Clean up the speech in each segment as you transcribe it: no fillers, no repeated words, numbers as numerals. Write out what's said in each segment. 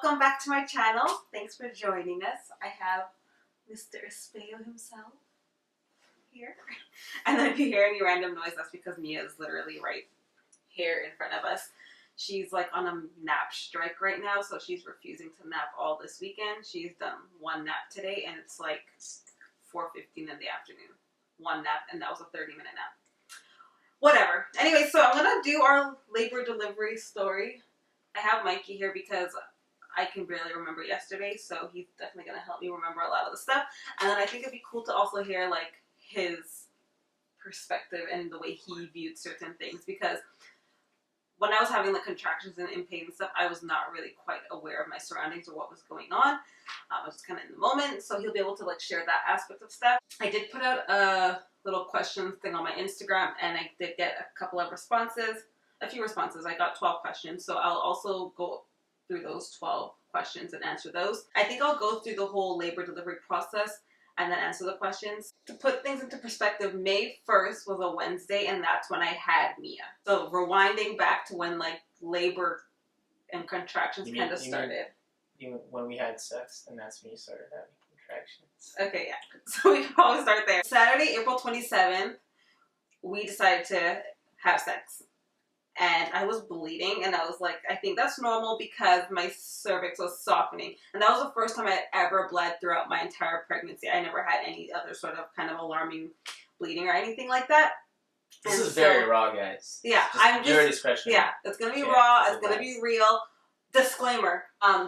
welcome back to my channel. Thanks for joining us. I have Mr. Espejo himself here. And then if you hear any random noise, that's because Mia is literally right here in front of us. She's like on a nap strike right now, so she's refusing to nap all this weekend. She's done one nap today, and it's like 4:15 in the afternoon. One nap, and that was a 30-minute nap. Whatever. Anyway, so I'm going to do our labor delivery story. I have Mikey here because I can barely remember yesterday, so he's definitely going to help me remember a lot of the stuff. And then I think it'd be cool to also hear like his perspective and the way he viewed certain things, because when I was having the contractions and in pain and stuff, I was not really quite aware of my surroundings or what was going on. I was kind of in the moment, so he'll be able to like share that aspect of stuff. I did put out a little questions thing on my Instagram, and I did get a couple of responses, a few responses. I got 12 questions, so I'll also go through those 12 questions and answer those. I think I'll go through the whole labor delivery process and then answer the questions. To put things into perspective, May 1st was a Wednesday, and that's when I had Mia. So rewinding back to when like labor and contractions kind of started. When we had sex, and that's when you started having contractions. Okay, yeah. So we can probably start there. Saturday, April 27th, we decided to have sex. And I was bleeding, and I was like, I think that's normal because my cervix was softening. And that was the first time I had ever bled throughout my entire pregnancy. I never had any other sort of kind of alarming bleeding or anything like that. This is very raw, guys. Yeah, I'm just, your discretion. Yeah, it's going to be raw. It's going to be real. Disclaimer,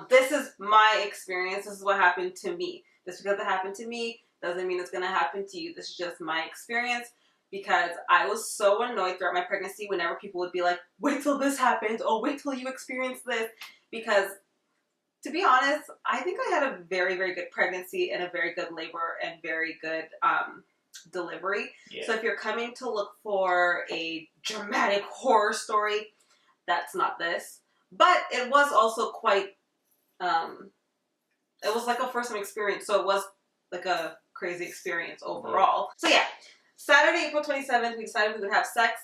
this is my experience. This is what happened to me. Just because it happened to me doesn't mean it's going to happen to you. This is just my experience, because I was so annoyed throughout my pregnancy whenever people would be like, wait till this happens, or wait till you experience this. Because, to be honest, I think I had a very, very good pregnancy and a very good labor and very good delivery. Yeah. So if you're coming to look for a dramatic horror story, that's not this. But it was also quite, it was like a first time experience, so it was like a crazy experience overall. So yeah, Saturday, April 27th, we decided we would have sex.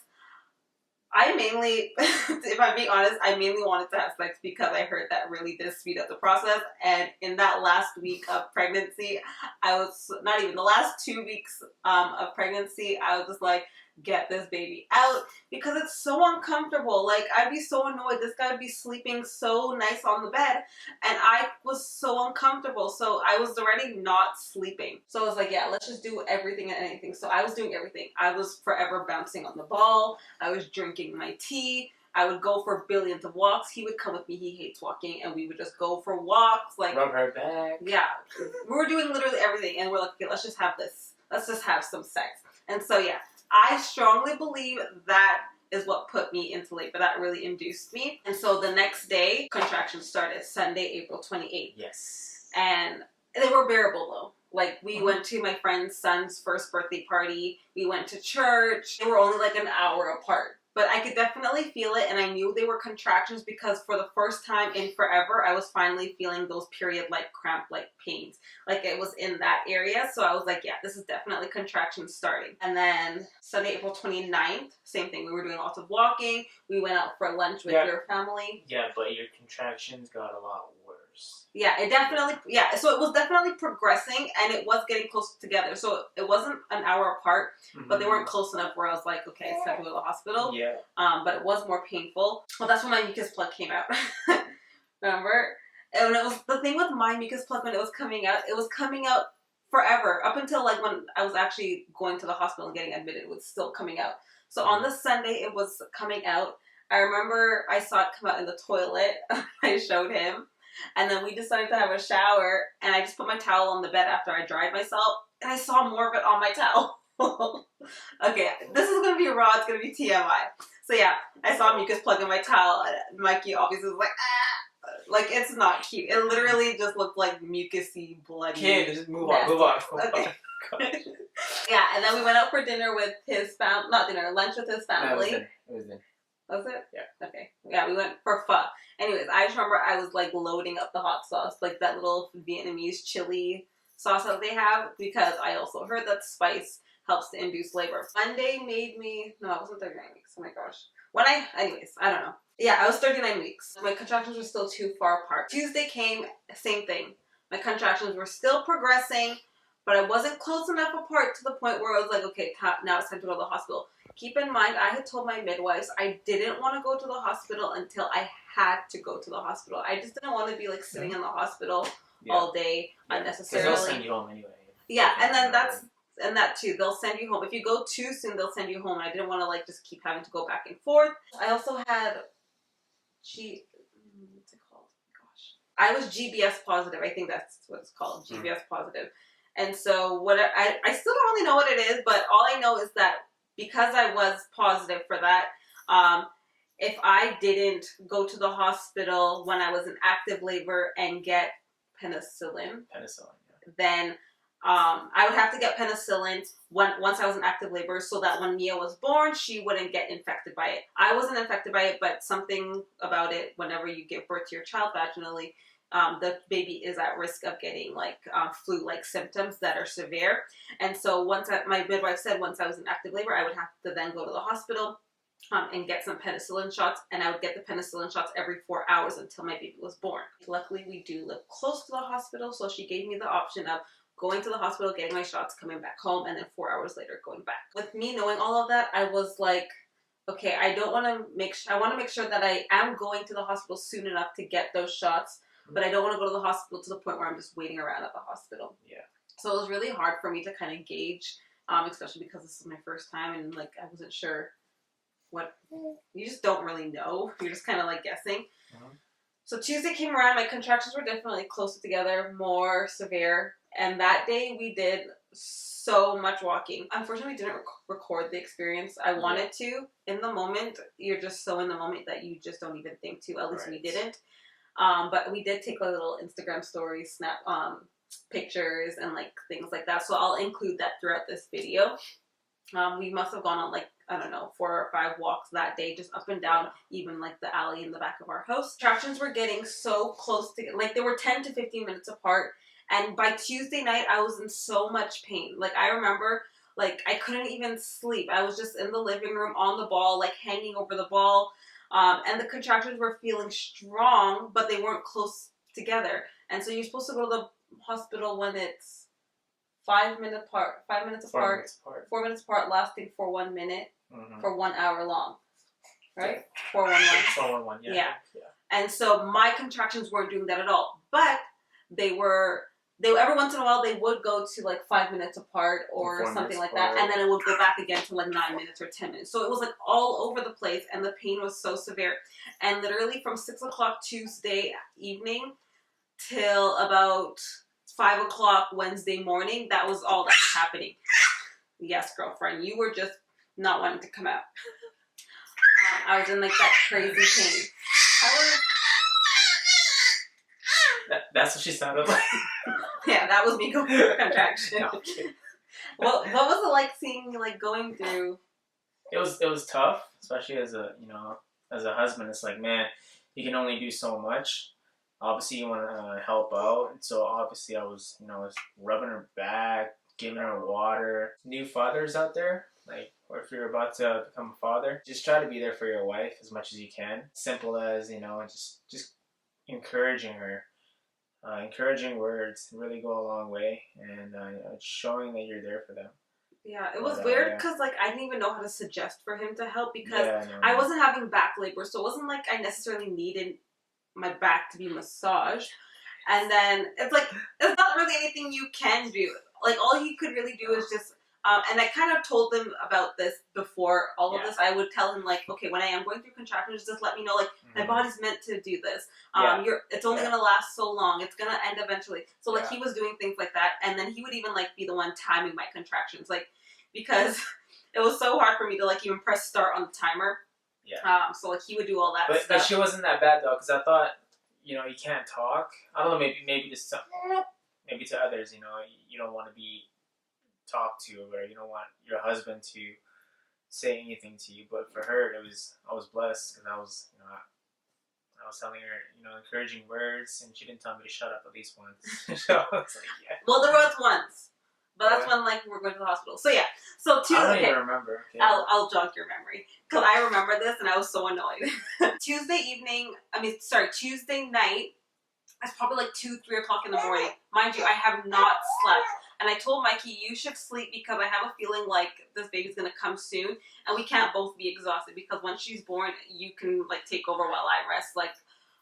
I mainly, if I'm being honest, I mainly wanted to have sex because I heard that really did speed up the process. And in that last week of pregnancy, I was, not even the last 2 weeks of pregnancy, I was just like, get this baby out, because it's so uncomfortable. Like, I'd be so annoyed. This guy would be sleeping so nice on the bed, and I was so uncomfortable. So I was already not sleeping. So I was like, yeah, let's just do everything and anything. So I was doing everything. I was forever bouncing on the ball. I was drinking my tea. I would go for billions of walks. He would come with me. He hates walking, and we would just go for walks. Like, rub her back. Yeah, we were doing literally everything, and we're like, okay, let's just have this. Let's just have some sex. And so yeah, I strongly believe that is what put me into labor. That really induced me. And so the next day, contractions started, Sunday, April 28th. Yes. And they were bearable though. Like, we went to my friend's son's first birthday party. We went to church. They were only like an hour apart. But I could definitely feel it, and I knew they were contractions because for the first time in forever, I was finally feeling those period-like cramp-like pains. Like, it was in that area, so I was like, yeah, this is definitely contractions starting. And then Sunday, April 29th, same thing. We were doing lots of walking. We went out for lunch with your family. Yeah, but your contractions got a lot worse. Yeah, it definitely, yeah, so it was definitely progressing, and it was getting close together. So it wasn't an hour apart, but they weren't close enough where I was like, okay, it's time to go to the hospital. Yeah. But it was more painful. Well, that's when my mucus plug came out. Remember? And it was the thing with my mucus plug when it was coming out forever. Up until like when I was actually going to the hospital and getting admitted, it was still coming out. So on the Sunday, it was coming out. I remember I saw it come out in the toilet. I showed him. And then we decided to have a shower, and I just put my towel on the bed after I dried myself, and I saw more of it on my towel. Okay, this is going to be raw, it's going to be TMI. So yeah, I saw a mucus plug in my towel, and Mikey obviously was like, ah! Like, it's not cute. It literally just looked like mucusy, bloody. Okay, just move on. Okay. Yeah, and then we went out for dinner with his family, not dinner, lunch with his family. No, it was dinner. Was it? Yeah. Okay. Yeah, we went for pho. Anyways, I just remember I was like loading up the hot sauce, like that little Vietnamese chili sauce that they have, because I also heard that spice helps to induce labor. Monday made me, no, it wasn't 39 weeks. Oh my gosh. Anyways, I don't know. Yeah, I was 39 weeks. My contractions were still too far apart. Tuesday came, same thing. My contractions were still progressing, but I wasn't close enough apart to the point where I was like, okay, now it's time to go to the hospital. Keep in mind, I had told my midwives I didn't want to go to the hospital until I had to go to the hospital. I just didn't want to be like sitting in the hospital all day unnecessarily. Because they'll send you home anyway. Yeah, and then that too. They'll send you home. If you go too soon, they'll send you home. And I didn't want to like just keep having to go back and forth. I also had what's it called? Gosh. I was GBS positive. I think that's what it's called, GBS positive. And so I still don't really know what it is, but all I know is that because I was positive for that, if I didn't go to the hospital when I was in active labor and get penicillin, then I would have to get penicillin once I was in active labor so that when Mia was born, she wouldn't get infected by it. I wasn't infected by it, but something about it, whenever you give birth to your child vaginally, the baby is at risk of getting like flu-like symptoms that are severe. And so my midwife said once I was in active labor, I would have to then go to the hospital and get some penicillin shots, and I would get the penicillin shots every 4 hours until my baby was born. Luckily, we do live close to the hospital, so she gave me the option of going to the hospital, getting my shots, coming back home, and then 4 hours later going back. With me knowing all of that, I was like, okay, I want to make sure that I am going to the hospital soon enough to get those shots, but I don't want to go to the hospital to the point where I'm just waiting around at the hospital. Yeah. So it was really hard for me to kind of gauge, especially because this is my first time and like I wasn't sure you just don't really know. You're just kind of like guessing. So Tuesday came around, my contractions were definitely closer together, more severe. And that day we did so much walking. Unfortunately, we didn't record the experience. I wanted to. In the moment, you're just so in the moment that you just don't even think to. At least we didn't. But we did take a little Instagram story, snap pictures and like things like that. So I'll include that throughout this video. We must have gone on like, I don't know, 4 or 5 walks that day, just up and down, even like the alley in the back of our house. Contractions were getting so close to, like they were 10 to 15 minutes apart. And by Tuesday night, I was in so much pain. Like I remember, like I couldn't even sleep. I was just in the living room on the ball, like hanging over the ball. And the contractions were feeling strong, but they weren't close together. And so you're supposed to go to the hospital when it's 5 minutes apart, 4 minutes apart, lasting for 1 minute, for 1 hour long, right? 411. Yeah. And so my contractions weren't doing that at all, but they every once in a while they would go to like 5 minutes apart or something like that, and then it would go back again to like 9 minutes or 10 minutes. So it was like all over the place, and the pain was so severe. And literally from 6 o'clock Tuesday evening till about 5 o'clock Wednesday morning, that was all that was happening. Yes, girlfriend, you were just not wanting to come out. I was in like that crazy pain. That's what she sounded like. Yeah, that was me going through a contraction. No, what was it like seeing you like going through? It was tough, especially as a husband. It's like, man, you can only do so much. Obviously, you want to help out, and so obviously I was rubbing her back, giving her water. New fathers out there, like, or if you're about to become a father, just try to be there for your wife as much as you can. Simple as just encouraging her. Encouraging words really go a long way, and showing that you're there for them. Yeah, it was weird because like I didn't even know how to suggest for him to help because I wasn't having back labor, so it wasn't like I necessarily needed my back to be massaged. And then it's like it's not really anything you can do. Like all you could really do is just and I kind of told them about this before all of this. I would tell him like, okay, when I am going through contractions, just let me know like my body's meant to do this. It's only gonna last so long. It's gonna end eventually. So like he was doing things like that, and then he would even like be the one timing my contractions, like because it was so hard for me to like even press start on the timer. Yeah. So like he would do all that stuff. But she wasn't that bad though, because I thought you can't talk. I don't know, maybe just maybe to others, you don't want to be talked to, or you don't want your husband to say anything to you. But for her, I was blessed because I was telling her encouraging words, and she didn't tell me to shut up at least once. So it's like, well, there was once, but that's when like we were going to the hospital. So yeah, So I don't even remember. Okay. I'll jog your memory because I remember this and I was so annoyed. Tuesday night. It's probably like 2, 3 o'clock in the morning. Mind you, I have not slept. And I told Mikey, you should sleep because I have a feeling like this baby's gonna come soon, and we can't both be exhausted because once she's born, you can like take over while I rest. Like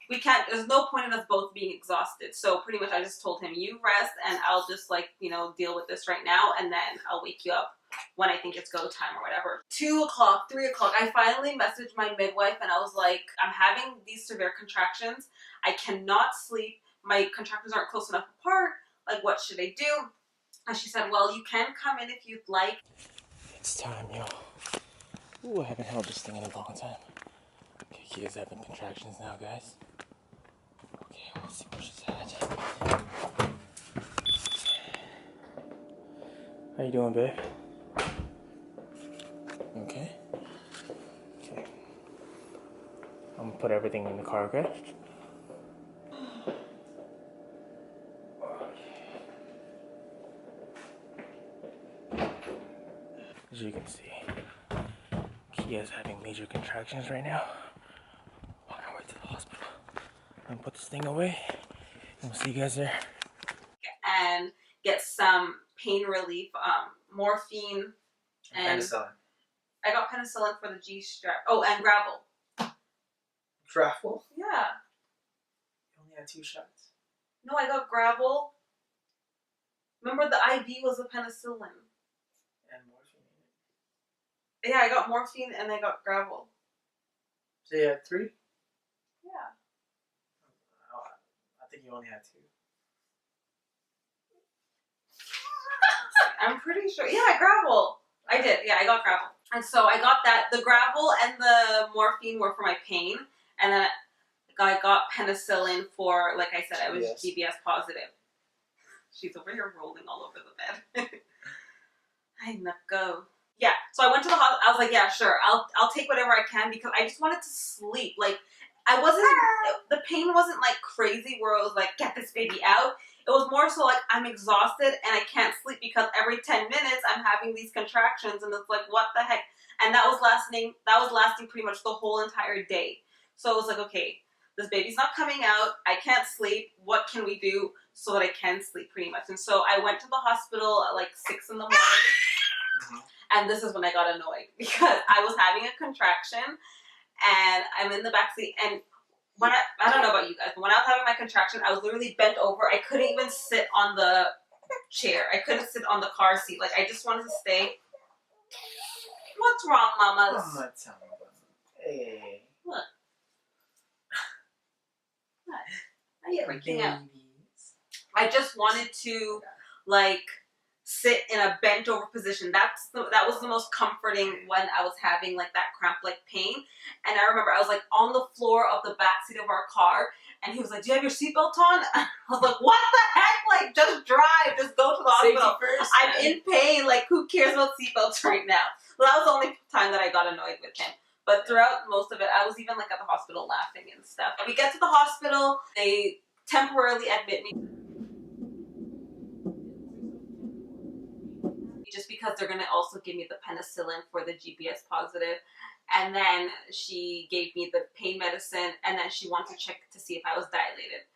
we can't. There's no point in us both being exhausted. So pretty much, I just told him, you rest, and I'll just like deal with this right now, and then I'll wake you up when I think it's go time or whatever. 2 o'clock, 3 o'clock, I finally messaged my midwife and I was like, I'm having these severe contractions. I cannot sleep. My contractions aren't close enough apart. Like, what should I do? And she said, well, you can come in if you'd like. It's time, yo. Ooh, I haven't held this thing in a long time. Okay, Kia's having contractions now, guys. Okay, let's see where she's at. How you doing, babe? Okay. Okay. I'm gonna put everything in the car, okay? As you can see, Kia's having major contractions right now. On our way to the hospital. I'm gonna put this thing away, and we'll see you guys there. And get some pain relief, morphine, and penicillin. I got penicillin for the G-strap. Oh, and gravel. Gravel? Yeah. You only had 2 shots. No, I got gravel. Remember the IV was the penicillin. And morphine. Yeah, I got morphine and I got gravel. So you had 3? Yeah. Oh, I think you only had 2. I'm pretty sure. Yeah, gravel. I did. Yeah, I got gravel. And so I got that. The gravel and the morphine were for my pain. And then I got penicillin for, like I said, I was GBS positive. She's over here rolling all over the bed. I not go. Yeah, so I went to the hospital. I was like, yeah, sure. I'll take whatever I can because I just wanted to sleep. Like, I wasn't, the pain wasn't like crazy where it was like, get this baby out. It was more so like, I'm exhausted and I can't sleep because every 10 minutes I'm having these contractions and it's like, what the heck? And that was lasting pretty much the whole entire day. So it was like, okay, this baby's not coming out. I can't sleep. What can we do so that I can sleep pretty much? And so I went to the hospital at like 6 in the morning. And this is when I got annoyed because I was having a contraction and I'm in the backseat. And when I don't know about you guys, but when I was having my contraction, I was literally bent over. I couldn't even sit on the chair. I couldn't sit on the car seat. Like, I just wanted to stay. What's wrong, mamas? I'm not telling you. Hey. What? What? Are you freaking out? I just wanted to, like, sit in a bent over position. That was the most comforting when I was having like that cramp like pain. And I remember I was like on the floor of the backseat of our car and he was like, do you have your seatbelt on? And I was like, what the heck? Like, just drive, just go to the hospital. First, I'm in pain. Like, who cares about seatbelts right now? Well, that was the only time that I got annoyed with him. But throughout most of it, I was even like at the hospital laughing and stuff. We get to the hospital, they temporarily admit me. Just because they're going to also give me the penicillin for the GPS positive. And then she gave me the pain medicine and then she wanted to check to see if I was dilated.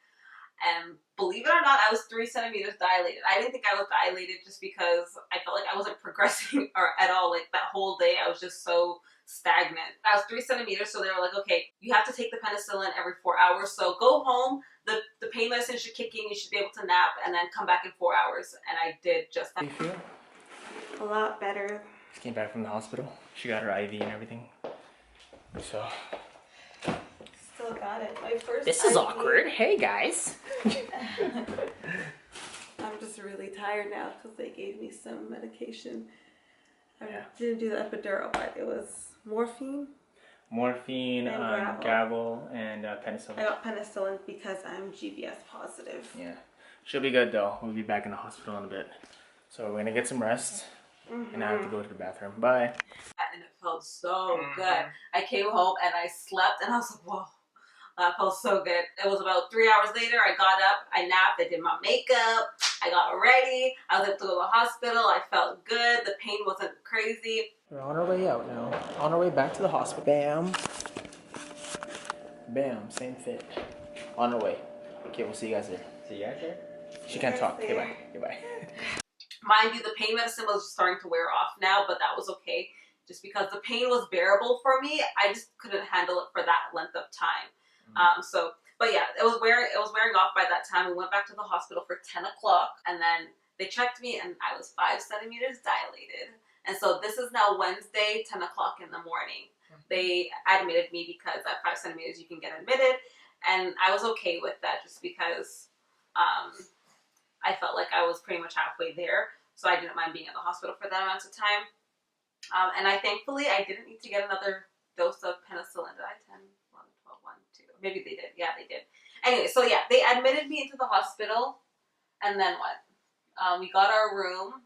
And believe it or not, I was 3 centimeters dilated. I didn't think I was dilated just because I felt like I wasn't progressing or at all. Like that whole day, I was just so stagnant. I was 3 centimeters, so they were like, okay, you have to take the penicillin every 4 hours. So go home, the pain medicine should kick in, you should be able to nap, and then come back in 4 hours. And I did just that. How do you feel? A lot better. She came back from the hospital. She got her IV and everything. So. Still got it. My first This is IV. awkward. Hey guys. I'm just really tired now because they gave me some medication. I Yeah. didn't do the epidural, but it was morphine. Morphine, And gravel, and penicillin. I got penicillin because I'm GBS positive. Yeah. She'll be good though. We'll be back in the hospital in a bit. So we're gonna get some rest. And I have to go to the bathroom. Bye. And it felt so good. I came home and I slept and I was like, whoa. That felt so good. It was about 3 hours later. I got up, I napped, I did my makeup, I got ready. I was able to go to the hospital. I felt good. The pain wasn't crazy. We're on our way out now. On our way back to the hospital. Bam. Bam. Same fit. On our way. Okay, we'll see you guys there. See you guys there? She can't talk. Okay, bye. Goodbye. Mind you, the pain medicine was just starting to wear off now, but that was okay. Just because the pain was bearable for me, I just couldn't handle it for that length of time. But yeah, it was wearing off by that time. We went back to the hospital for 10 o'clock, and then they checked me, and I was 5 centimeters dilated. And so this is now Wednesday, 10 o'clock in the morning. They admitted me because at 5 centimeters you can get admitted, and I was okay with that just because I felt like I was pretty much halfway there, so I didn't mind being at the hospital for that amount of time. And thankfully, I didn't need to get another dose of penicillin. Did I? 10, 11, 12, 1, 2. Maybe they did. Yeah, they did. Anyway, so yeah, they admitted me into the hospital, and then what? We got our room.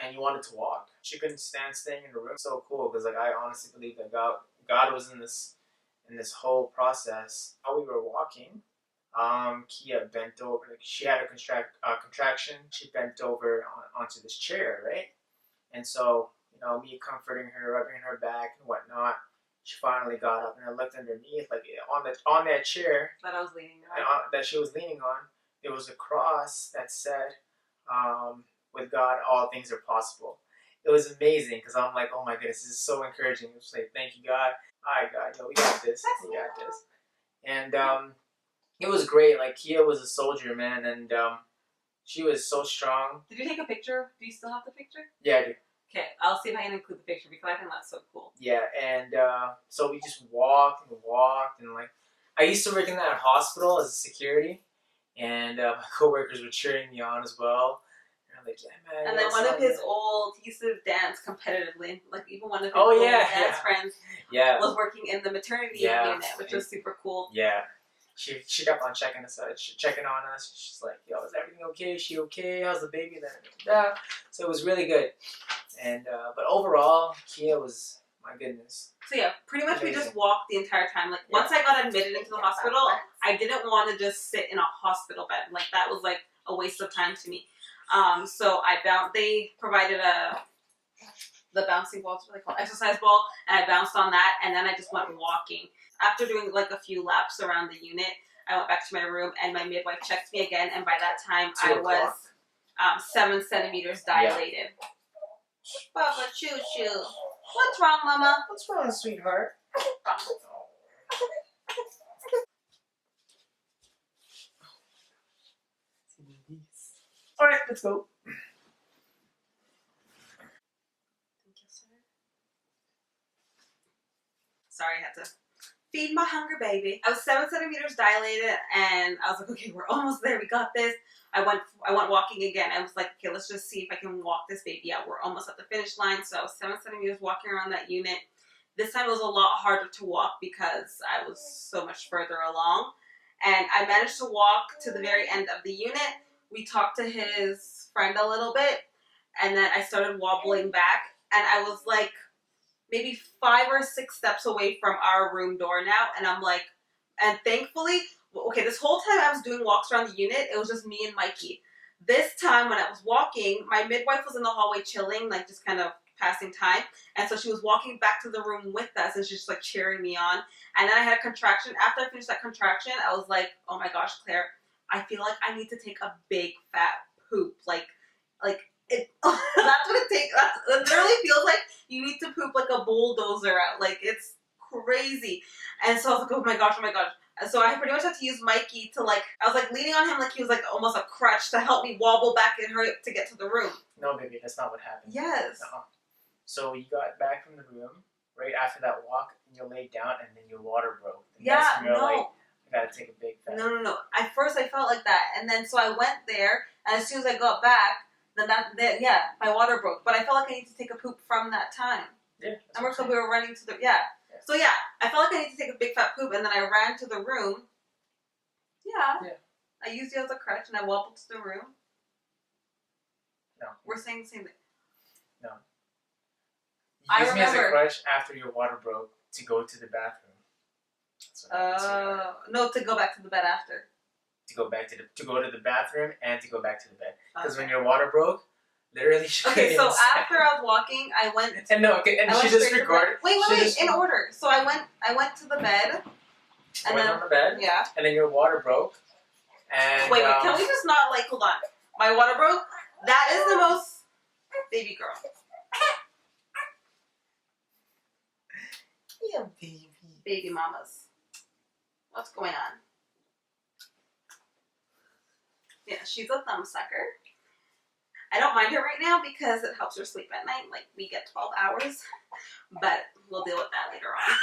And you wanted to walk. She couldn't stand staying in the room. So cool, because like I honestly believe that God was in this whole process. While we were walking, Kia bent over. Like she had a contraction. She bent over onto this chair, right? And so, you know, me comforting her, rubbing her back and whatnot, she finally got up, and I looked underneath, like on that chair That I was leaning on. that she was leaning on. There was a cross that said, "With God, all things are possible." It was amazing because I'm like, oh my goodness, this is so encouraging. It's like, thank you, God. All right, God, yo, we got this. We got this. And it was great. Like Kia was a soldier, man, and she was so strong. Did you take a picture? Do you still have the picture? Yeah, I do. Okay, I'll see if I can include the picture because I think that's so cool. Yeah, and so we just walked, and like I used to work in that hospital as a security, and my coworkers were cheering me on as well. And I'm like, yeah, man. And then one of his old, he used to dance competitively, like even one of his old dance friends was working in the maternity unit, which was super cool. Yeah. She kept on checking us out, checking on us. She's like, yo, is everything okay? Is she okay? How's the baby? Yeah. So it was really good. And but overall, Kia was, my goodness. So yeah, pretty much we just walked the entire time. Like once I got admitted into the hospital, I didn't want to just sit in a hospital bed. Like that was like a waste of time to me. So they provided the bouncing balls, what they call exercise ball, and I bounced on that, and then I just went walking. After doing like a few laps around the unit, I went back to my room, and my midwife checked me again, and by that time I was 7 centimeters dilated. Baba Choo Choo. What's wrong, Mama? What's wrong, sweetheart? All right, let's go. Sorry, I had to feed my hungry baby. I was 7 centimeters dilated, and I was like, okay, we're almost there. We got this. I went walking again. I was like, okay, let's just see if I can walk this baby out. We're almost at the finish line. So I was 7 centimeters walking around that unit. This time it was a lot harder to walk because I was so much further along. And I managed to walk to the very end of the unit. We talked to his friend a little bit, and then I started wobbling back, and I was like maybe 5 or 6 steps away from our room door now, and I'm like, and thankfully, okay, this whole time I was doing walks around the unit, it was just me and Mikey. This time when I was walking, my midwife was in the hallway chilling, like just kind of passing time, and so she was walking back to the room with us, and she's just like cheering me on. And then I had a contraction. After I finished that contraction, I was like, oh my gosh, Claire, I feel like I need to take a big fat poop, like it. That's what it takes. It literally feels like you need to poop like a bulldozer out. Like it's crazy. And so I was like, oh my gosh. And so I pretty much had to use Mikey to like, I was like leaning on him like he was like almost a crutch to help me wobble back in her to get to the room. No, baby, that's not what happened. Yes. No. So you got back from the room right after that walk, and you laid down, and then your water broke. And that's when you're like, I gotta take a big fat. No. At first I felt like that, and then so I went there, and as soon as I got back, then my water broke. But I felt like I needed to take a poop from that time. Yeah. I remember we were running to the So yeah, I felt like I needed to take a big fat poop, and then I ran to the room. Yeah. I used you as a crutch, and I wobbled to the room. No. We're saying the same thing. No. I You used me as a remember. crutch after your water broke to go to the bathroom. That's No, to go back to the bed after. To go to the bathroom and to go back to the bed. Because when your water broke, literally she Okay, so inside. after I was walking, I went. And no, okay, and she just recorded. Wait, in order. So I went to the bed. And went on the bed. Yeah. And then your water broke. And wait, can we just not hold on? My water broke. That is the most baby girl. Yeah, baby. Baby mamas. What's going on? Yeah, she's a thumb sucker. I don't mind her right now because it helps her sleep at night. Like, we get 12 hours. But we'll deal with that later on.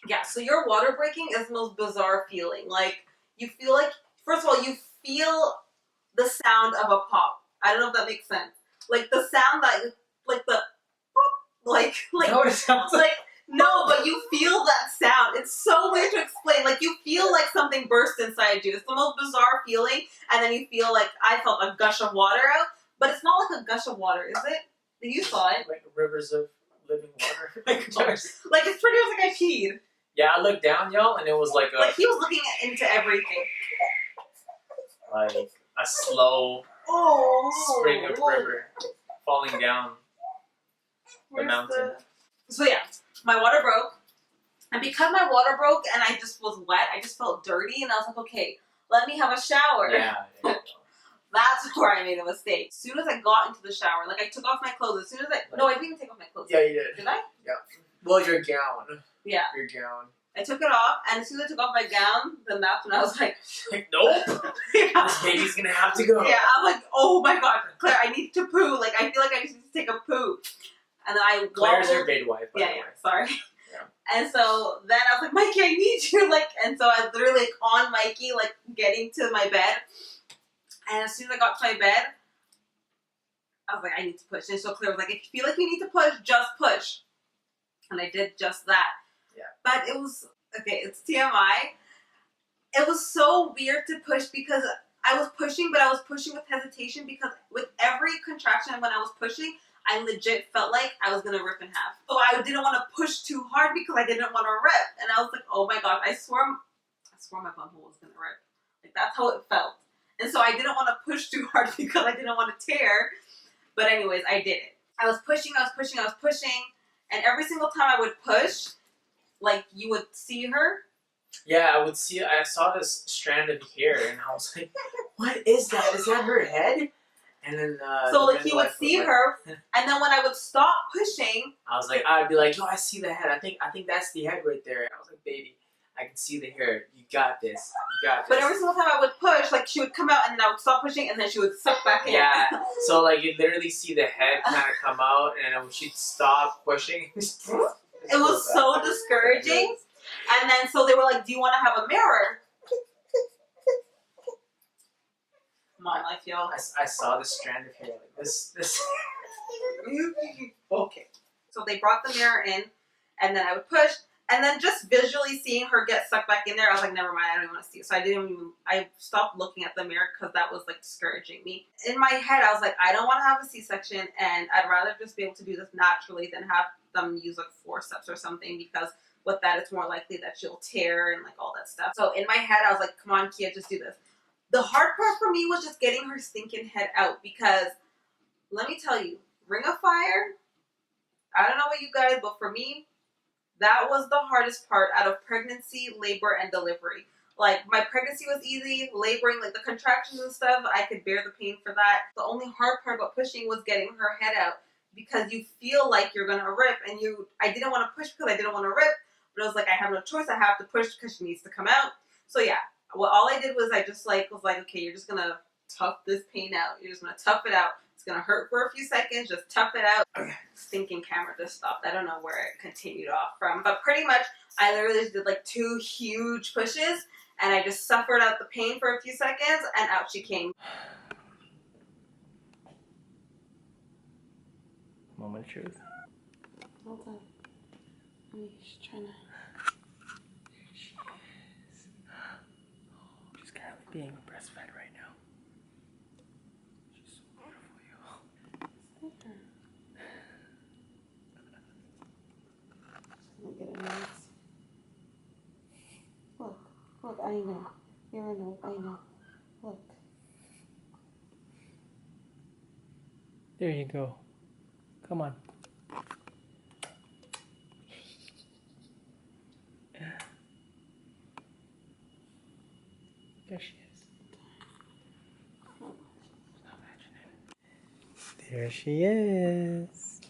Yeah, so your water breaking is the most bizarre feeling. Like, you feel like, first of all, you feel the sound of a pop. I don't know if that makes sense. Like, the sound that, like the pop, like, know what it sounds like? No, but you feel that sound. It's so weird to explain. Like, you feel like something burst inside you. It's the most bizarre feeling. And then you feel like I felt a gush of water out. But it's not like a gush of water, is it? You saw it. Like rivers of living water. Like, it's pretty much like I peed. Yeah, I looked down, y'all, and it was like a... Like, he was looking into everything. Like a slow spring of river falling down the mountain. So yeah, my water broke. And because my water broke and I just was wet, I just felt dirty. And I was like, okay, let me have a shower. Yeah. That's where I made a mistake. As soon as I got into the shower, like I took off my clothes. As soon as no, I didn't even take off my clothes. Yeah, you did. Did I? Yeah. Well, your gown. Yeah. Your gown. I took it off, and as soon as I took off my gown, then that's when I was like, nope. Yeah. This baby's gonna have to go. Yeah, I was like, oh my god, Claire, I need to poo. Like, I feel like I need to take a poo. And then I Claire's your midwife, by the way. Sorry. Yeah. And so then I was like, Mikey, I need you. Like, and so I was literally like on Mikey, like getting to my bed. And as soon as I got to my bed, I was like, I need to push. And so Claire was like, if you feel like you need to push, just push. And I did just that. Yeah. But it was, okay, it's TMI. It was so weird to push because I was pushing, but I was pushing with hesitation because with every contraction when I was pushing, I legit felt like I was going to rip in half. So I didn't want to push too hard because I didn't want to rip. And I was like, oh my god, I swore my bumhole was going to rip. Like, that's how it felt. And so I didn't want to push too hard because I didn't want to tear. But anyways, I did it. I was pushing. And every single time I would push, like, you would see her. Yeah, I would see. I saw this strand of hair, and I was like, "What is that? Is that her head?" And then so like he would see her, and then when I would stop pushing, I'd be like, "Yo, I see the head. I think that's the head right there." And I was like, "Baby, I can see the hair. You got this. You got this." But every single time I would push, like, she would come out, and then I would stop pushing, and then she would suck back in. Yeah. So like you literally see the head kind of come out, and then when she'd stop pushing, it was so discouraging. And then so they were like, "Do you want to have a mirror?" My life, y'all. I saw this strand of hair like this. Okay. So they brought the mirror in, and then I would push, and then just visually seeing her get sucked back in there, I was like, never mind, I don't even want to see it. So I stopped looking at the mirror because that was like discouraging me. In my head, I was like, I don't want to have a C-section, and I'd rather just be able to do this naturally than have them use like forceps or something, because with that, it's more likely that she'll tear and like all that stuff. So in my head, I was like, come on, Kia, just do this. The hard part for me was just getting her stinking head out, because let me tell you, Ring of Fire, I don't know about you guys, but for me, that was the hardest part out of pregnancy, labor, and delivery. Like, my pregnancy was easy, laboring, like the contractions and stuff, I could bear the pain for that. The only hard part about pushing was getting her head out, because you feel like you're gonna rip, and I didn't want to push because I didn't want to rip, but it was like, I have no choice, I have to push because she needs to come out. So yeah, well, all I did was I just was like, okay, you're just gonna tough this pain out. You're just gonna tough it out. It's gonna hurt for a few seconds, just tough it out. Okay. Stinking camera just stopped. I don't know where it continued off from, but pretty much I literally just did like 2 huge pushes, and I just suffered out the pain for a few seconds, and out she came. Moment of truth. Hold on. She's trying to... There she is. She's currently being breastfed right now. She's so beautiful, yo. You're no, I know. Look. There you go. Come on. There she is. There she is.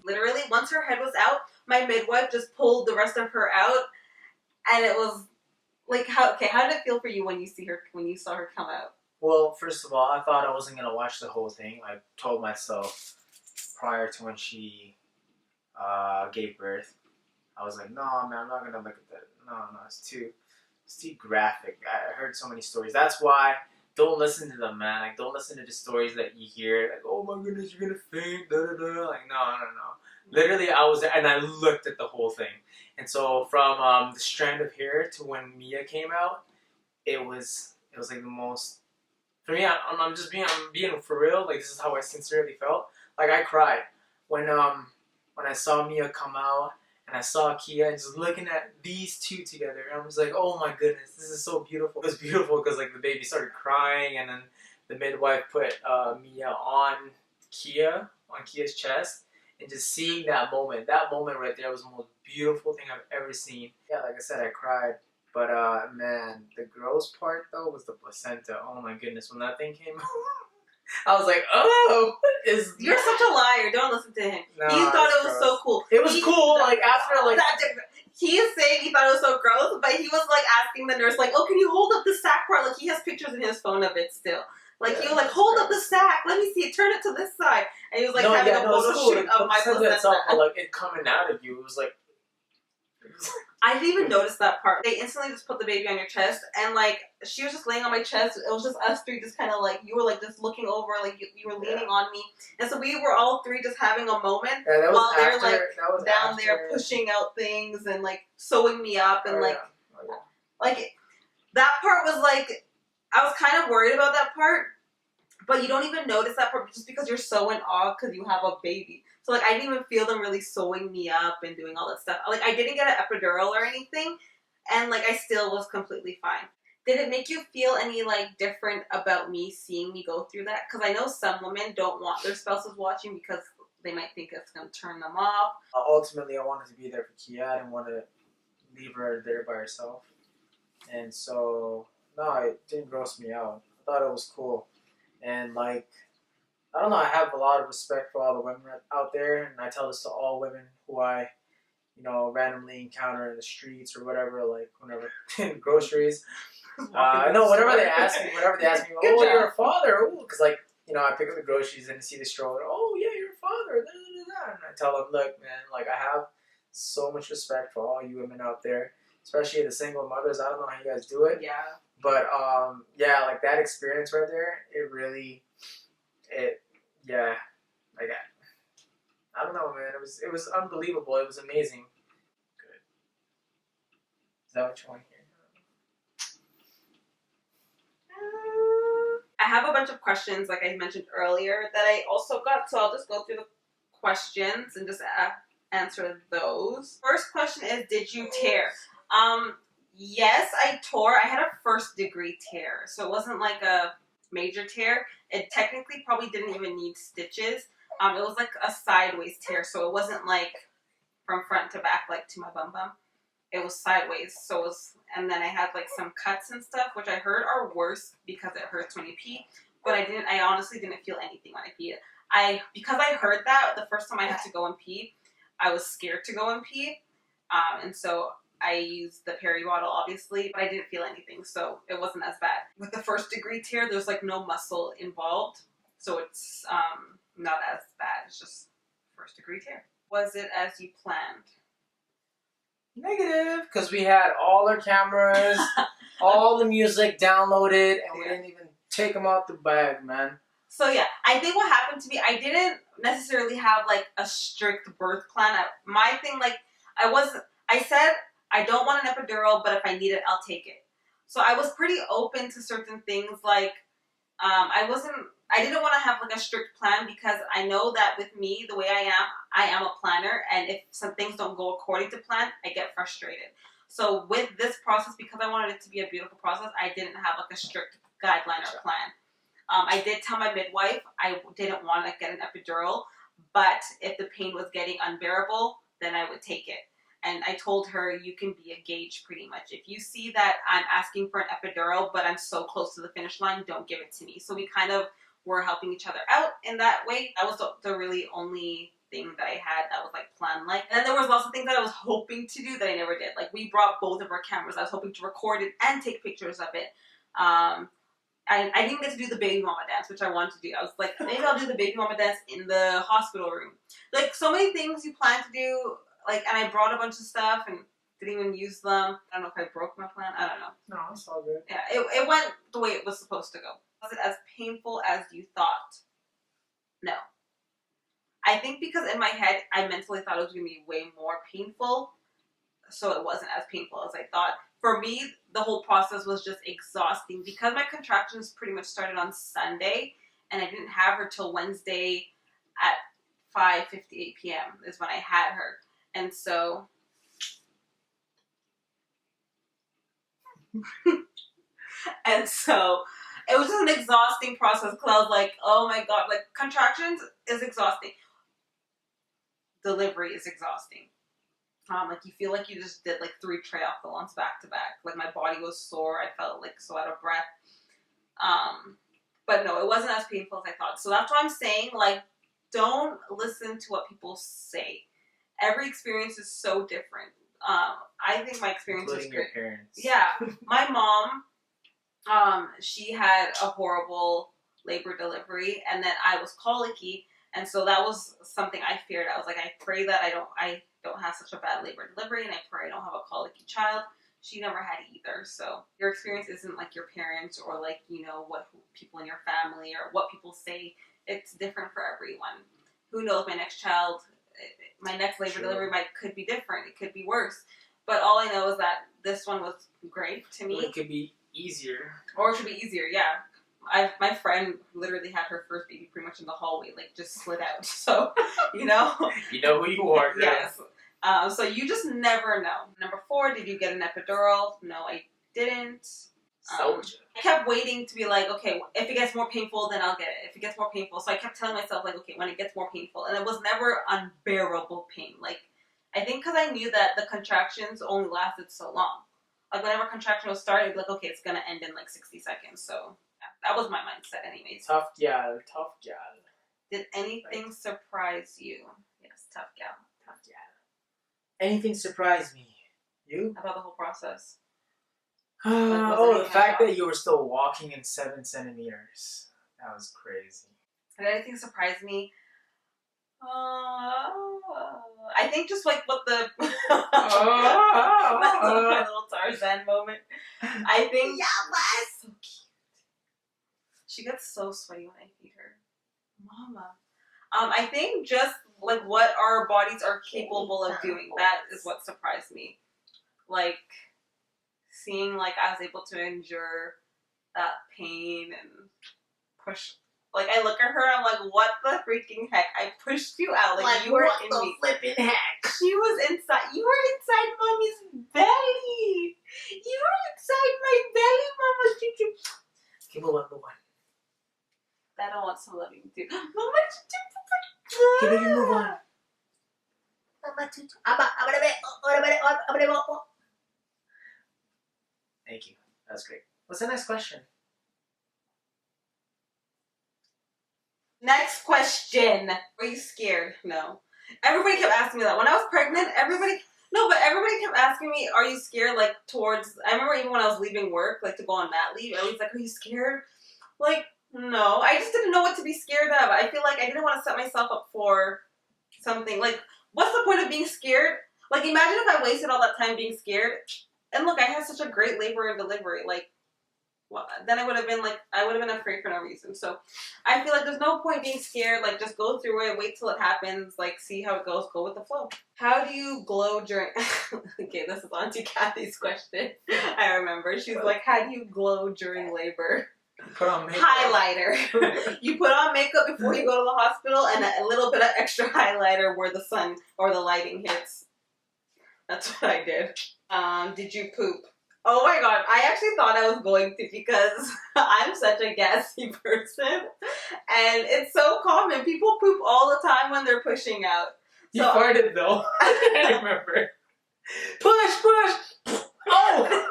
Literally, once her head was out, my midwife just pulled the rest of her out, and it was like, how did it feel for you when you saw her come out? Well, first of all, I thought I wasn't gonna watch the whole thing. I told myself prior to when she gave birth, I was like, no, man, I'm not gonna look at that. No, it's too graphic. I heard so many stories. That's why don't listen to them, man. Like, don't listen to the stories that you hear. Like, oh my goodness, you're gonna faint. Da da da. Like, no. Literally, I was there and I looked at the whole thing. And so from the strand of hair to when Mia came out, it was like the most. For me, I'm being for real. Like, this is how I sincerely felt. Like, I cried when I saw Mia come out and I saw Kia and just looking at these two together. And I was like, oh my goodness, this is so beautiful. It was beautiful because like the baby started crying and then the midwife put Mia on Kia's chest, and just seeing that moment right there was the most beautiful thing I've ever seen. Yeah, like I said, I cried. But man, the gross part though was the placenta. Oh my goodness, when that thing came out, I was like, oh, what is You're such a liar. Don't listen to him. No, He thought it was gross. so cool. It was cool, like after like he is saying he thought it was so gross, but he was like asking the nurse, like, oh, can you hold up the sack part? Like, he has pictures in his phone of it still. Like, yeah, he was like, hold up the sack. Let me see it. Turn it to this side. And he was like no, having yeah, a no, photo cool. shoot of my placenta itself, but placenta. like it coming out of you, it was like I didn't even notice that part. They instantly just put the baby on your chest, and like she was just laying on my chest. It was just us three, just kind of like you were like just looking over, like you were leaning on me, and so we were all three just having a moment while they're like down there pushing out things and like sewing me up and like that part was like I was kind of worried about that part, but you don't even notice that part just because you're so in awe because you have a baby. So, like, I didn't even feel them really sewing me up and doing all that stuff. Like, I didn't get an epidural or anything, and, like, I still was completely fine. Did it make you feel any, like, different about me seeing me go through that? Because I know some women don't want their spouses watching because they might think it's going to turn them off. Ultimately, I wanted to be there for Kia. I didn't want to leave her there by herself. And so, no, it didn't gross me out. I thought it was cool. And, like, I don't know, I have a lot of respect for all the women out there, and I tell this to all women who I, randomly encounter in the streets or whatever, like whenever in groceries. No, whenever they ask me, oh, you're a father, because like, I pick up the groceries and see the stroller, oh yeah, you're a father, da, da, da, da. And I tell them, look, man, like I have so much respect for all you women out there, especially the single mothers. I don't know how you guys do it. Yeah. But yeah, like that experience right there, like I don't know, man. It was unbelievable. It was amazing. Good. Is that what you want to hear? I have a bunch of questions, like I mentioned earlier, that I also got, so I'll just go through the questions and just answer those. First question is, did you tear? Yes, I tore. I had a first-degree tear, so it wasn't like a major tear. It technically probably didn't even need stitches. It was like a sideways tear, so it wasn't like from front to back, like to my bum bum. It was sideways, so it was, and then I had like some cuts and stuff, which I heard are worse because it hurts when you pee. But I honestly didn't feel anything when I peed. Because I heard that the first time I had to go and pee, I was scared to go and pee, and so I used the peri bottle, obviously, but I didn't feel anything, so it wasn't as bad. With the first degree tear, there's like no muscle involved, so it's not as bad. It's just first degree tear. Was it as you planned? Negative, because we had all our cameras, all the music downloaded, and we didn't even take them out the bag, man. So yeah, I think what happened to me, I didn't necessarily have like a strict birth plan. My thing, like, I said, I don't want an epidural, but if I need it, I'll take it. So I was pretty open to certain things, like, I didn't want to have like a strict plan because I know that with me, the way I am a planner, and if some things don't go according to plan, I get frustrated. So with this process, because I wanted it to be a beautiful process, I didn't have like a strict guideline or plan. I did tell my midwife I didn't want to get an epidural, but if the pain was getting unbearable, then I would take it. And I told her, you can be a gauge pretty much. If you see that I'm asking for an epidural, but I'm so close to the finish line, don't give it to me. So we kind of were helping each other out in that way. That was the really only thing that I had that was like planned like. And then there was lots of things that I was hoping to do that I never did. Like we brought both of our cameras. I was hoping to record it and take pictures of it. I didn't get to do the baby mama dance, which I wanted to do. I was like, maybe I'll do the baby mama dance in the hospital room. Like so many things you plan to do. Like, and I brought a bunch of stuff and didn't even use them. I don't know if I broke my plan. I don't know. No, it's all good. Yeah, it went the way it was supposed to go. Was it as painful as you thought? No. I think because in my head, I mentally thought it was going to be way more painful. So it wasn't as painful as I thought. For me, the whole process was just exhausting. Because my contractions pretty much started on Sunday. And I didn't have her till Wednesday at 5:58 p.m. is when I had her. And so, it was just an exhausting process because I was like, oh my God, like contractions is exhausting. Delivery is exhausting. Like you feel like you just did like 3 triathlons back to back. Like my body was sore. I felt like so out of breath. But no, it wasn't as painful as I thought. So that's why I'm saying, like, don't listen to what people say. Every experience is so different. I think my experience Including is your great. parents. Yeah. My mom, she had a horrible labor delivery, and then I was colicky, and so that was something I feared. I was like, I pray that I don't have such a bad labor delivery, and I pray I don't have a colicky child. She never had either. So your experience isn't like your parents or like, you know, what people in your family or what people say. It's different for everyone. Who knows, my next labor delivery could be different. It could be worse. But all I know is that this one was great to me. Or it could be easier. Or it could be easier, yeah. My friend literally had her first baby pretty much in the hallway, like just slid out. So, you know. You know who you are, girl. Yes. So you just never know. Number 4, did you get an epidural? No, I didn't. Soldier. I kept waiting to be like, okay, if it gets more painful, then I'll get it. If it gets more painful. So I kept telling myself, like, okay, when it gets more painful. And it was never unbearable pain. Like, I think because I knew that the contractions only lasted so long. Like, whenever contraction was started, I'd be like, okay, it's going to end in, like, 60 seconds. So, yeah, that was my mindset anyways. Tough gal. Did anything surprise you? Yes, tough gal. Anything surprised me? You? About the whole process. The fact that you were still walking in 7 centimeters. That was crazy. Did anything surprise me? I think just like what the my little Tarzan moment. I think so cute. She gets so sweaty when I feed her. Mama. I think just like what our bodies are capable of doing. That is what surprised me. Like seeing like I was able to endure that pain and push. Like I look at her, I'm like, what the freaking heck? I pushed you out. Like you were what in the me. flipping heck? She was inside. You were inside mommy's belly. You were inside my belly, mama. Give me one. That I want some loving too. Mama, Give me move on. Thank you. That's great. What's the next question? Next question. Were you scared? No. Everybody kept asking me that. When I was pregnant, everybody kept asking me, are you scared? Like, I remember even when I was leaving work, like, to go on mat leave, everybody's like, are you scared? Like, no. I just didn't know what to be scared of. I feel like I didn't want to set myself up for something. Like, what's the point of being scared? Like, imagine if I wasted all that time being scared. And look, I had such a great labor and delivery. Like, well, then I would have been afraid for no reason. So I feel like there's no point being scared. Like, just go through it, wait till it happens, like, see how it goes, go with the flow. How do you glow during... Okay, this is Auntie Kathy's question. I remember. She's like, how do you glow during labor? Put on makeup. Highlighter. You put on makeup before you go to the hospital and a little bit of extra highlighter where the sun or the lighting hits. That's what I did. Did you poop? Oh my god, I actually thought I was going to because I'm such a gassy person. And it's so common. People poop all the time when they're pushing out. You So- farted though. I remember. Push! Oh!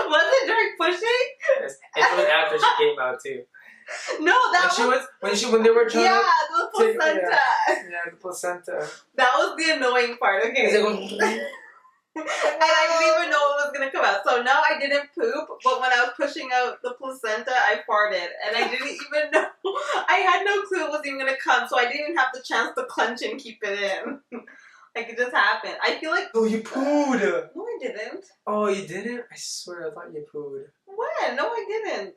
Was it during pushing? It was after she came out too. No, that When they were trying yeah, to the take placenta. the placenta. That was the annoying part. Okay. Is it going- And I didn't even know it was gonna come out. So no, I didn't poop, but when I was pushing out the placenta, I farted. And I didn't even know. I had no clue it was even gonna come, so I didn't even have the chance to clench and keep it in. Like, it just happened. I feel like... Oh, you pooed! No, I didn't. Oh, you didn't? I swear, I thought you pooed. When? No, I didn't.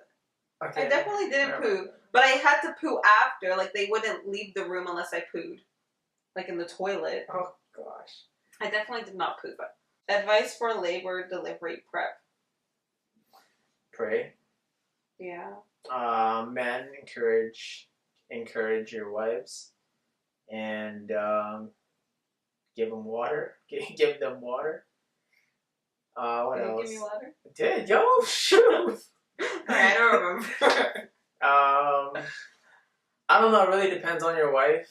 Okay. I definitely didn't Never poo. mind. But I had to poo after. Like, they wouldn't leave the room unless I pooed. Like, in the toilet. Oh, gosh. I definitely did not poop. Advice for labor delivery prep. Pray. Yeah. Men, encourage your wives. And, give them water. Give them water. What Did you else? give me water? I did. Yo, shoot! I don't remember. I don't know. It really depends on your wife.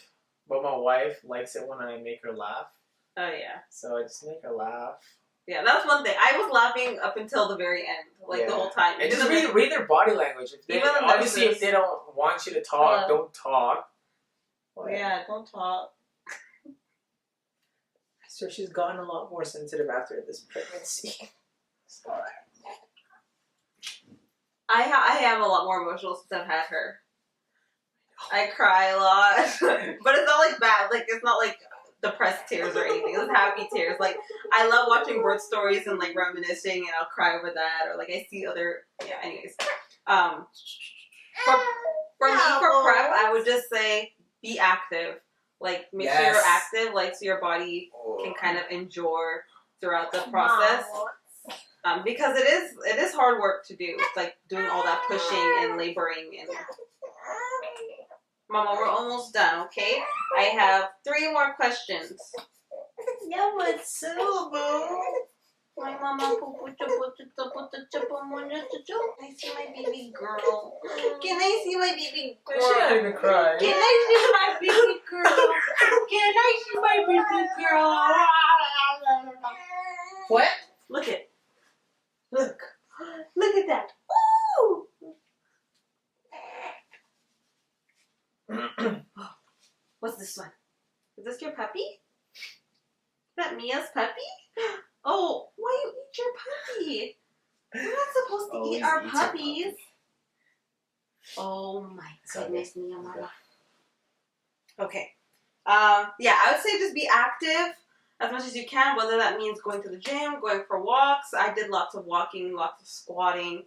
But my wife likes it when I make her laugh. Oh, yeah. So I just make her laugh. Yeah, that's one thing. I was laughing up until the very end. Like, the Yeah. whole time. And just Even read their body language. If they, Even the obviously, nurses. if they don't want you to talk, don't talk. But yeah, don't talk. So she's gotten a lot more sensitive after this pregnancy. So, I have a lot more emotional since I've had her. I cry a lot. But it's not like bad. Like, it's not like depressed tears or anything. It's happy tears. Like, I love watching birth stories and like reminiscing, and I'll cry over that. Or like I see other, yeah. Anyways, for me for prep, I would just say be active. Like, make sure you're Yes. active, like, so your body can kind of endure throughout the process. Because it is hard work to do. It's like doing all that pushing and laboring and. Mama, we're almost done, okay? I have 3 more questions. yeah, what's up, My mama, can I see my baby girl? Can I see my baby girl? She not even crying. Can I see my baby girl? Can I see my baby girl? What? Look at that. Ooh! What's this one? Is this your puppy? Is that Mia's puppy? Oh, why you eat your puppy? We're not supposed to eat Always our eat your puppies. puppy. Oh my Sorry. goodness, Mia Mama. Okay. Yeah, I would say just be active as much as you can, whether that means going to the gym, going for walks. I did lots of walking, lots of squatting.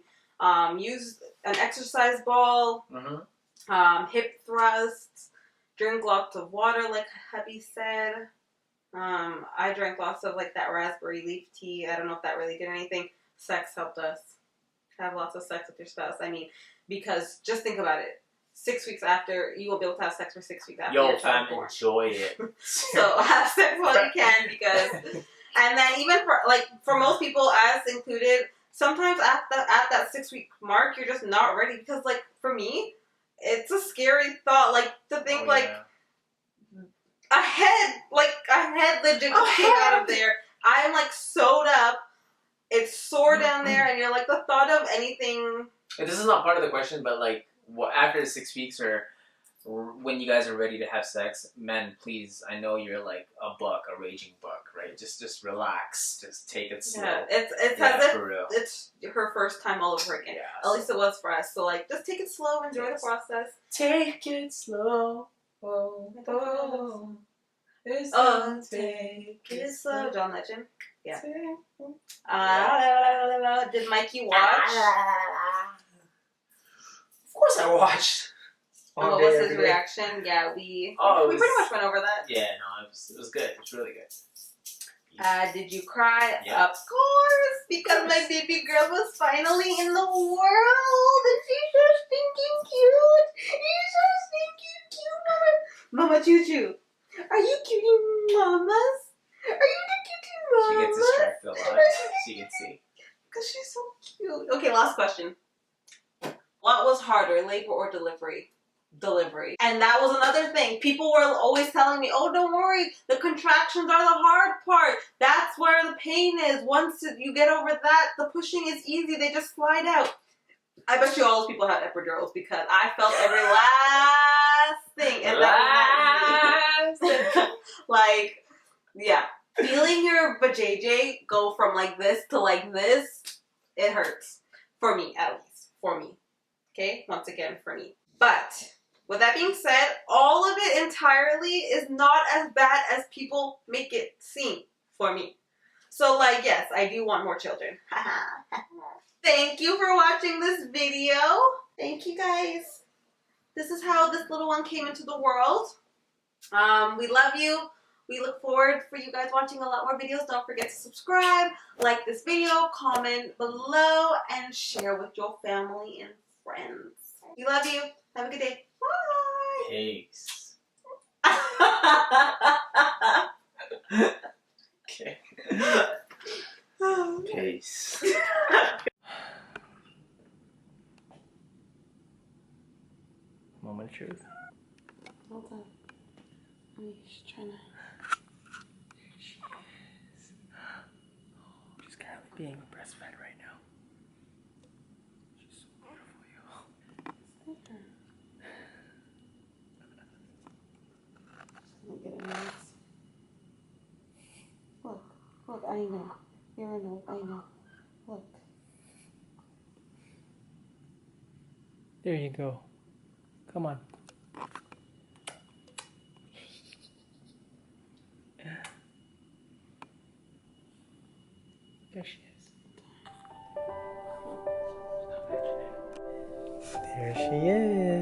Use an exercise ball. Mm-hmm. Hip thrusts, drink lots of water, like hubby said. I drank lots of like that raspberry leaf tea. I don't know if that really did anything. Sex helped us. Have lots of sex with your spouse. I mean, because just think about it. 6 weeks after, you will be able to have sex for 6 weeks after Yo, your fam, child's born. enjoy it. So have sex while you can, because, and then even for most people, as included, sometimes at that 6 week mark, you're just not ready, because like for me, it's a scary thought, like to think Oh, like yeah. a head legit just came out of there. I'm like sewed up. It's sore down there, and you're like the thought of anything. This is not part of the question, but like after the 6 weeks or when you guys are ready to have sex, men, please, I know you're like a raging buck, right? Just relax, just take it slow. Yeah, it's Yeah, as if for real. it's her first time all over again. Yeah. At least it was for us. So like, just take it slow, enjoy the process. Take it slow. Oh, Take it slow. John Legend. Yeah. Did Mikey watch? Of course I watched. And All what day, was his every day. reaction? Yeah, we Oh, it pretty was- much went over that. Yeah, no, it was good. It was really good. Did you cry? Yeah. Of course, because my baby girl was finally in the world, and she's so stinking cute. She's so stinking cute, Mama Choo Choo. Are you cutie mamas? Are you the cutie She mamas? gets distracted a lot. Are you last question. What was harder, labor or delivery? Delivery. And that was another thing. People were always telling me, oh, don't worry, the contractions are the hard part. That's where the pain is. Once you get over that, the pushing is easy. They just slide out. I bet you all those people have epidurals because I felt every last thing. And like, yeah. Feeling your vajayjay go from like this to like this, it hurts. For me, at least. For me. Okay? Once again, for me. But with that being said, all of it entirely is not as bad as people make it seem for me. So, like, yes, I do want more children. Thank you for watching this video. Thank you, guys. This is how this little one came into the world. We love you. We look forward for you guys watching a lot more videos. Don't forget to subscribe, like this video, comment below, and share with your family and friends. We love you. Have a good day. Bye. Peace. Okay. Peace. Moment of truth. Hold on. She's trying to... There she is. Oh, she's currently being breastfed right now. She's so beautiful, you. Look, I know. You're a no, I know. Look. There you go. Come on. There she is. There she is.